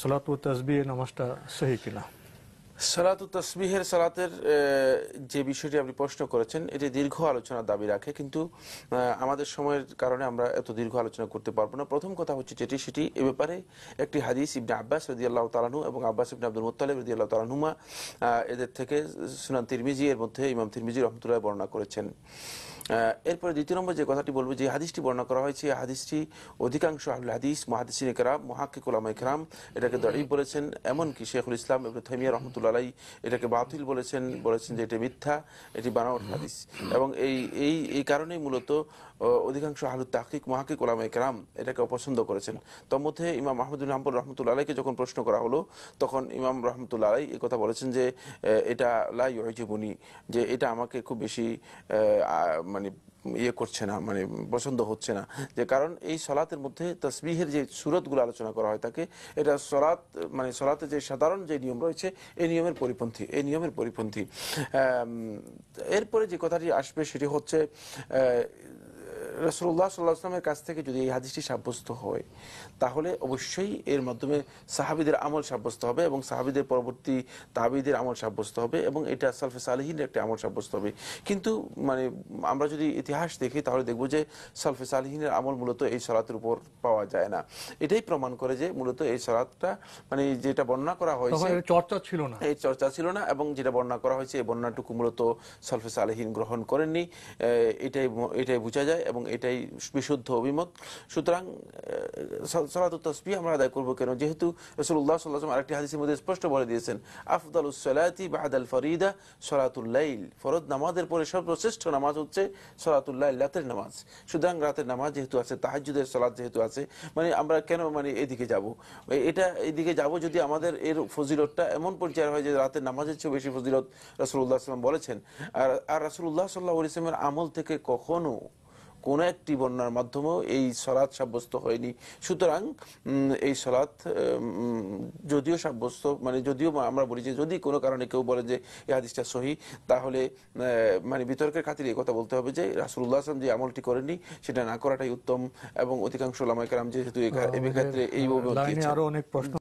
সালাত ও তাসবিহ নামাজটা সহি কিনা। সালাত ও তাসবিহের সালাতের যে বিষয়টি আপনি প্রশ্ন করেছেন এটি দীর্ঘ আলোচনার দাবি রাখে, কিন্তু আমাদের সময়ের কারণে আমরা এত দীর্ঘ আলোচনা করতে পারবো না। প্রথম কথা হচ্ছে সেটি এ ব্যাপারে একটি হাদিস ইবনে আব্বাস রাদিয়াল্লাহু তাআলা আনহু এবং আব্বাস ইবনে আব্দুল মুত্তালিব রাদিয়াল্লাহু তাআলা আনহুমা এদের থেকে সুনান তিরমিজি এর মধ্যে ইমাম তিরমিজি রাহমাতুল্লাহ বর্ণনা করেছেন। এরপরে দ্বিতীয় নম্বর যে কথাটি বলবো, যে হাদিসটি বর্ণনা করা হয়েছে এই হাদিসটি অধিকাংশ আহলে হাদিস, মুহাদ্দিসিন কেরাম, মুহাক্কিক উলামায়ে কেরাম এটাকে দাঈফ বলেছেন। এমনকি শেখুল ইসলাম ইবনে তাইমিয়া রাহমাতুল্লাহ আলাইহি এটাকে বাতিল বলেছেন যে এটা মিথ্যা, এটি বানাওয়াট হাদিস। এবং এই কারণেই মূলত অধিকাংশ আহলুত তাহকিক, মুহাক্কিক উলামায়ে কেরাম এটাকে অপছন্দ করেছেন। তার মধ্যে ইমাম আহমদ বিন হাম্বল রাহমাতুল্লাহ আলাইহিকে যখন প্রশ্ন করা হলো তখন ইমাম রাহমাতুল্লাহ আলাইহি এই কথা বলেছেন যে এটা লা ইউজিবুনি, যে এটা আমাকে খুব বেশি মানে ইয়ে করছে না, মানে পছন্দ হচ্ছে না। যে কারণ এই সলাতের মধ্যে তাসবিহের যে সূরতগুলো আলোচনা করা হয় থাকে, এটা সলাত মানে সলাতে যে সাধারণ যে নিয়ম রয়েছে এই নিয়মের পরিপন্থী। এরপরে যে কথাটি আসবে সেটি হচ্ছে রাসূলুল্লাহ সাল্লাল্লাহু আলাইহি ওয়াসাল্লামের কাছ থেকে যদি এই হাদিসটি সাব্যস্ত হয় তাহলে অবশ্যই এর মাধ্যমে সাহাবীদের আমল সাব্যস্ত হবে এবং সাহাবীদের পরবর্তী তাবিঈদের আমল সাব্যস্ত হবে এবং এটা সালফে সালেহিনের একটা আমল সাব্যস্ত হবে। কিন্তু মানে আমরা যদি ইতিহাস দেখি তাহলে দেখব যে সালফে সালেহিনের আমল মূলত এই সালাতের উপর পাওয়া যায় না। এটাই প্রমাণ করে যে মূলত এই সালাতটা মানে যেটা বর্ণনা করা হয়েছে চর্চা ছিল না, এই চর্চা ছিল না, এবং যেটা বর্ণনা করা হয়েছে এই বর্ণনাটুকু মূলত সালফে সালেহিন গ্রহণ করেননি। এটাই বোঝা যায় এবং এটাই বিশুদ্ধ অভিমত। সুতরাং সালাতুত তাসবিহ আমরা আদায় করব কেন? যেহেতু রাসূলুল্লাহ সাল্লাল্লাহু আলাইহি ওয়াসাল্লাম আরেকটি হাদিসের মধ্যে স্পষ্ট বলে দিয়েছেন, আফদালুস সালাতি বাদাল ফরিদা সালাতুল লাইল, ফরজ নামাজের পরে সর্বশ্রেষ্ঠ নামাজ হচ্ছে সালাতুল লাইল, রাতের নামাজ। সুতরাং রাতের নামাজ যেহেতু আছে, তাহাজ্জুদের সালাত যেহেতু আছে, মানে আমরা কেন মানে এদিকে যাব? এইদিকে যাব যদি আমাদের এর ফজিলতটা এমন পর্যায়ে হয় যে রাতের নামাজের চেয়ে বেশি ফজিলত রাসূলুল্লাহ সাল্লাল্লাহু আলাইহি ওয়াসাল্লাম বলেছেন। আর রাসূলুল্লাহ সাল্লাল্লাহু আলাইহি ওয়াসাল্লামের আমল থেকে কখনো কোন একটি বর্ণনার মাধ্যমেও এই সালাত সাব্যস্ত হয়নি। সুতরাং এই সালাত যদিও সাব্যস্ত, মানে যদিও আমরা বলি যে যদি কোনো কারণে কেউ বলে যে এই হাদিসটা সহিহ, তাহলে মানে বিতর্কের খাতিরে এই কথা বলতে হবে যে রাসূলুল্লাহ সাল্লাল্লাহু আলাইহি ওয়াসাল্লাম যে আমলটি করেননি সেটা না করাটাই উত্তম। এবং অধিকাংশ উলামায়ে কেরাম যেহেতু এই ক্ষেত্রে এই আরো অনেক প্রশ্ন